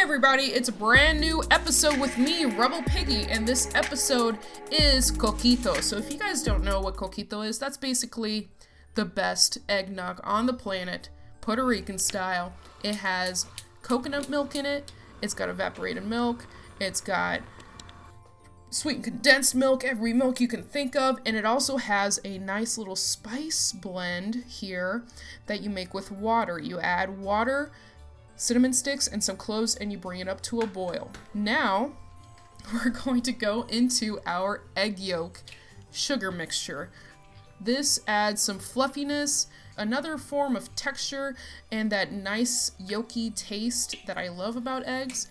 everybody, it's a brand new episode with me, Rebel Piggy, and this episode is coquito. So if you guys don't know what coquito is, that's basically the best eggnog on the planet, Puerto Rican style. It has coconut milk in it, it's got evaporated milk, it's got sweetened condensed milk, every milk you can think of, and it also has a nice little spice blend here that you make with water. You add water, cinnamon sticks, and some cloves, and you bring it up to a boil. Now, we're going to go into our egg yolk sugar mixture. This adds some fluffiness, another form of texture, and that nice yolky taste that I love about eggs.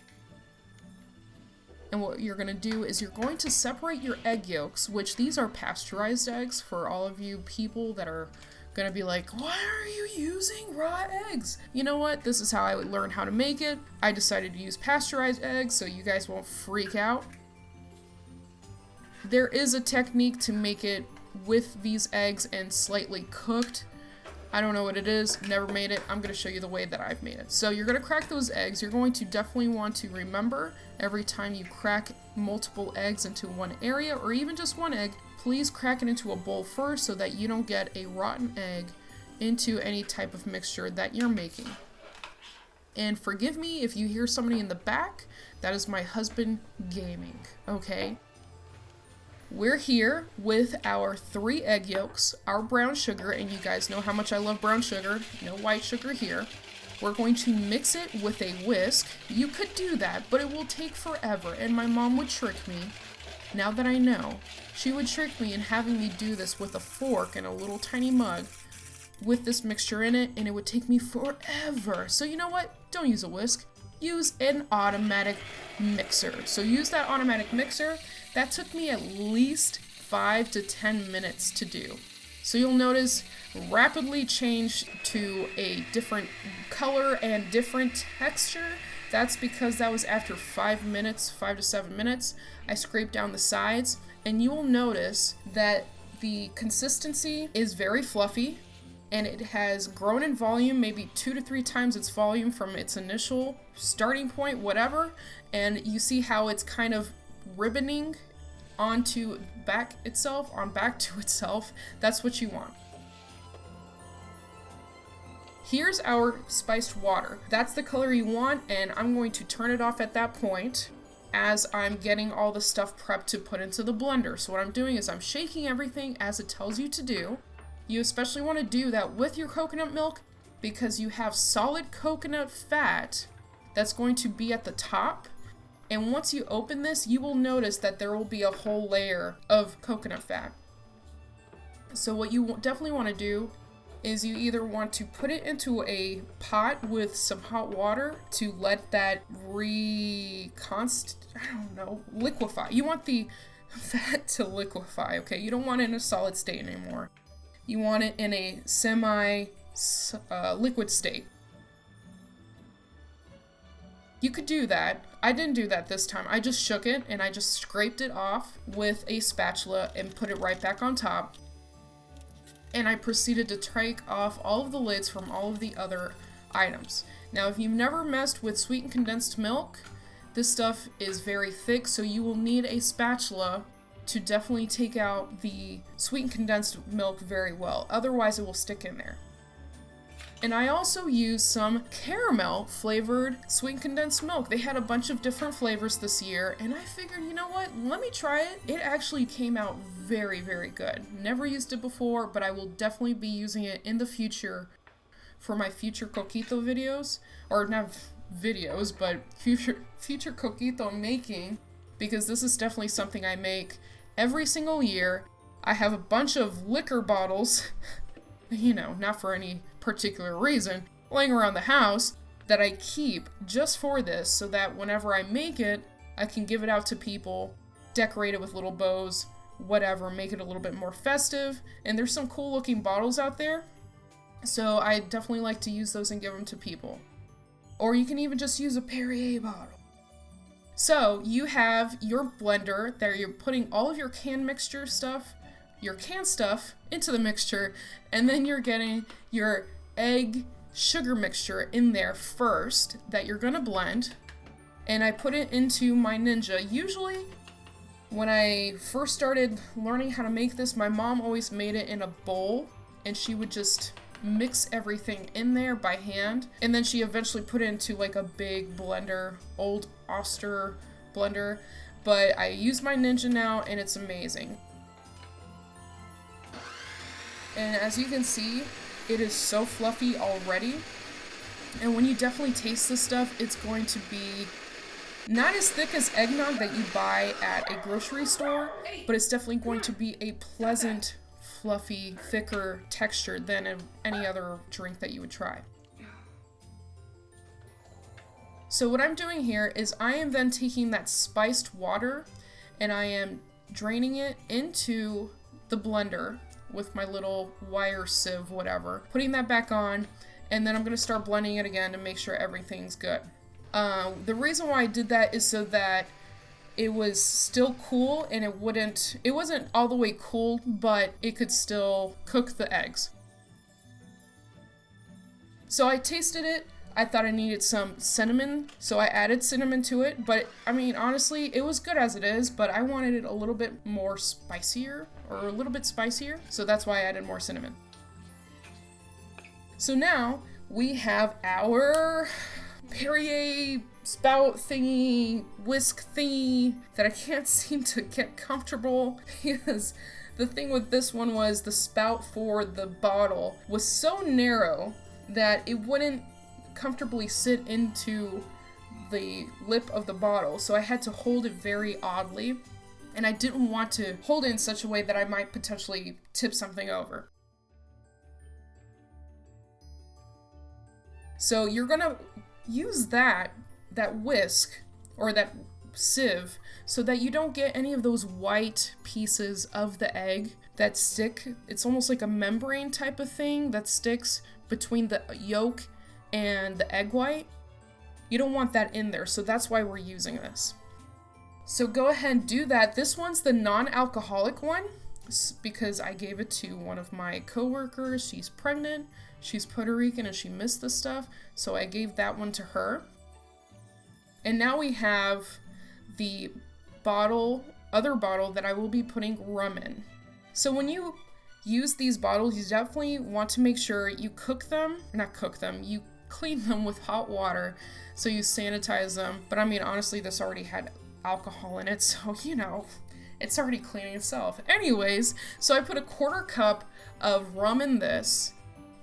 And what you're going to do is you're going to separate your egg yolks, which these are pasteurized eggs for all of you people that are gonna be like, why are you using raw eggs? You know what? This is how I learned how to make it. I decided to use pasteurized eggs so you guys won't freak out. There is a technique to make it with these eggs and slightly cooked. I don't know what it is, never made it. I'm gonna show you the way that I've made it. So you're gonna crack those eggs. You're going to definitely want to remember every time you crack multiple eggs into one area, or even just one egg, please crack it into a bowl first so that you don't get a rotten egg into any type of mixture that you're making. And forgive me if you hear somebody in the back, that is my husband gaming, okay? We're here with our 3 egg yolks, our brown sugar, and you guys know how much I love brown sugar, no white sugar here. We're going to mix it with a whisk. You could do that, but it will take forever, and my mom would trick me. Now that I know, she would trick me in having me do this with a fork and a little tiny mug with this mixture in it, and it would take me forever. So you know what? Don't use a whisk. Use an automatic mixer. So use that automatic mixer. That took me at least 5 to 10 minutes to do. So you'll notice rapidly change to a different color and different texture. That's because that was after 5 to 7 minutes. I scraped down the sides, and you will notice that the consistency is very fluffy, and it has grown in volume, maybe 2 to 3 times its volume from its initial starting point, whatever. And you see how it's kind of ribboning onto back to itself. That's what you want. Here's our spiced water. That's the color you want, and I'm going to turn it off at that point as I'm getting all the stuff prepped to put into the blender. So what I'm doing is I'm shaking everything as it tells you to do. You especially want to do that with your coconut milk because you have solid coconut fat that's going to be at the top. And once you open this, you will notice that there will be a whole layer of coconut fat. So what you definitely want to do is you either want to put it into a pot with some hot water to let that liquefy. You want the fat to liquefy, okay? You don't want it in a solid state anymore. You want it in a semi-liquid state. You could do that. I didn't do that this time. I just shook it and I just scraped it off with a spatula and put it right back on top. And I proceeded to take off all of the lids from all of the other items. Now, if you've never messed with sweetened condensed milk, this stuff is very thick, so you will need a spatula to definitely take out the sweetened condensed milk very well. Otherwise, it will stick in there. And I also used some caramel flavored sweetened condensed milk. They had a bunch of different flavors this year, and I figured, you know what, let me try it. It actually came out very, very good. Never used it before, but I will definitely be using it in the future for my future coquito videos, or not videos, but future coquito making, because this is definitely something I make every single year. I have a bunch of liquor bottles, not for any particular reason, laying around the house that I keep just for this, so that whenever I make it, I can give it out to people, decorate it with little bows, whatever, make it a little bit more festive. And there's some cool looking bottles out there, so I definitely like to use those and give them to people. Or you can even just use a Perrier bottle. So you have your blender there, you're putting all of your canned stuff into the mixture, and then you're getting your egg sugar mixture in there first that you're gonna blend. and I put it into my Ninja. Usually, when I first started learning how to make this, my mom always made it in a bowl, and she would just mix everything in there by hand, and then she eventually put it into like a big blender, old Oster blender, but I use my Ninja now, and it's amazing. And as you can see, it is so fluffy already, and when you definitely taste this stuff, it's going to be not as thick as eggnog that you buy at a grocery store, but it's definitely going to be a pleasant, fluffy, thicker texture than any other drink that you would try. So what I'm doing here is I am then taking that spiced water and I am draining it into the blender with my little wire sieve, whatever, putting that back on, and then I'm going to start blending it again to make sure everything's good. The reason why I did that is so that it was still cool and it wasn't all the way cool, but it could still cook the eggs. So I tasted it. I thought I needed some cinnamon, so I added cinnamon to it, but I mean, honestly, it was good as it is, but I wanted it a little bit more spicier, or a little bit spicier, so that's why I added more cinnamon. So now we have our Perrier spout thingy, whisk thingy that I can't seem to get comfortable, because the thing with this one was the spout for the bottle was so narrow that it wouldn't comfortably sit into the lip of the bottle, so I had to hold it very oddly, and I didn't want to hold it in such a way that I might potentially tip something over. So you're gonna use that whisk or that sieve so that you don't get any of those white pieces of the egg that stick. It's almost like a membrane type of thing that sticks between the yolk and the egg white. You don't want that in there, so that's why we're using this. So go ahead and do that. This one's the non-alcoholic one because I gave it to one of my coworkers. She's pregnant, she's Puerto Rican, and she missed this stuff, so I gave that one to her. And now we have the other bottle that I will be putting rum in. So when you use these bottles, you definitely want to make sure you you clean them with hot water, so you sanitize them. But I mean, honestly, this already had alcohol in it, so you know, it's already cleaning itself. Anyways, so I put a 1/4 cup of rum in this,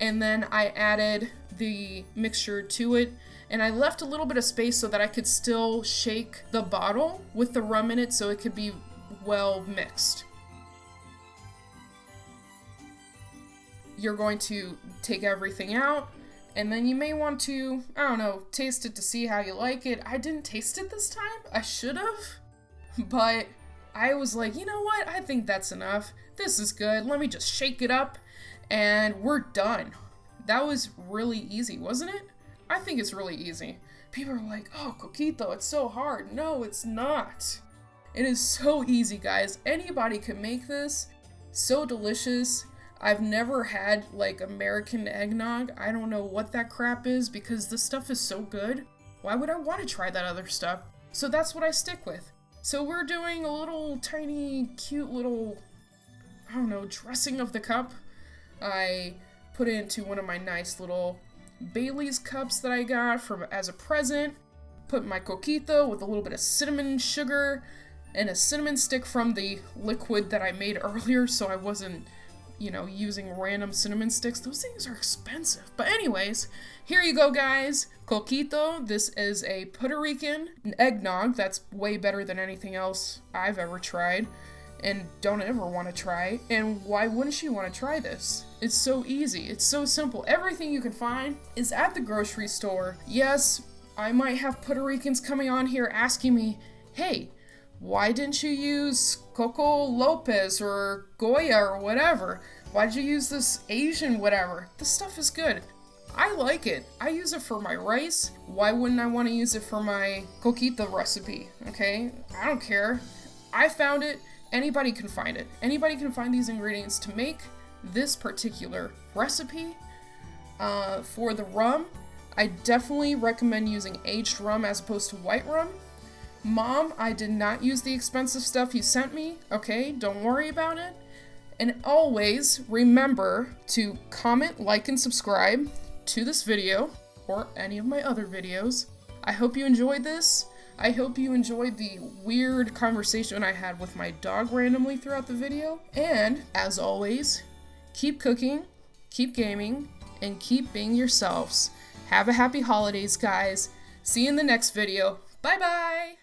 and then I added the mixture to it, and I left a little bit of space so that I could still shake the bottle with the rum in it so it could be well mixed. You're going to take everything out, and then you may want to, I don't know, taste it to see how you like it. I didn't taste it this time. I should have, but I was like, you know what? I think that's enough. This is good. Let me just shake it up, and we're done. That was really easy, wasn't it? I think it's really easy. People are like, oh, coquito, it's so hard. No, it's not. It is so easy, guys. Anybody can make this. So delicious. I've never had like American eggnog. I don't know what that crap is because this stuff is so good. Why would I want to try that other stuff? So that's what I stick with. So we're doing a little tiny, cute little, I don't know, dressing of the cup. I put it into one of my nice little Bailey's cups that I got as a present. Put my coquito with a little bit of cinnamon sugar and a cinnamon stick from the liquid that I made earlier, so I wasn't, you know, using random cinnamon sticks. Those things are expensive. But anyways, here you go, guys. Coquito. This is a Puerto Rican eggnog. That's way better than anything else I've ever tried and don't ever want to try. And why wouldn't you want to try this? It's so easy. It's so simple. Everything you can find is at the grocery store. Yes, I might have Puerto Ricans coming on here asking me, hey, why didn't you use Coco Lopez or Goya or whatever? Why did you use this Asian whatever? This stuff is good. I like it. I use it for my rice. Why wouldn't I want to use it for my coquito recipe? Okay? I don't care. I found it. Anybody can find it. Anybody can find these ingredients to make this particular recipe. For the rum, I definitely recommend using aged rum as opposed to white rum. Mom, I did not use the expensive stuff you sent me, okay? Don't worry about it. And always remember to comment, like, and subscribe to this video or any of my other videos. I hope you enjoyed this. I hope you enjoyed the weird conversation I had with my dog randomly throughout the video. And, as always, keep cooking, keep gaming, and keep being yourselves. Have a happy holidays, guys. See you in the next video. Bye-bye!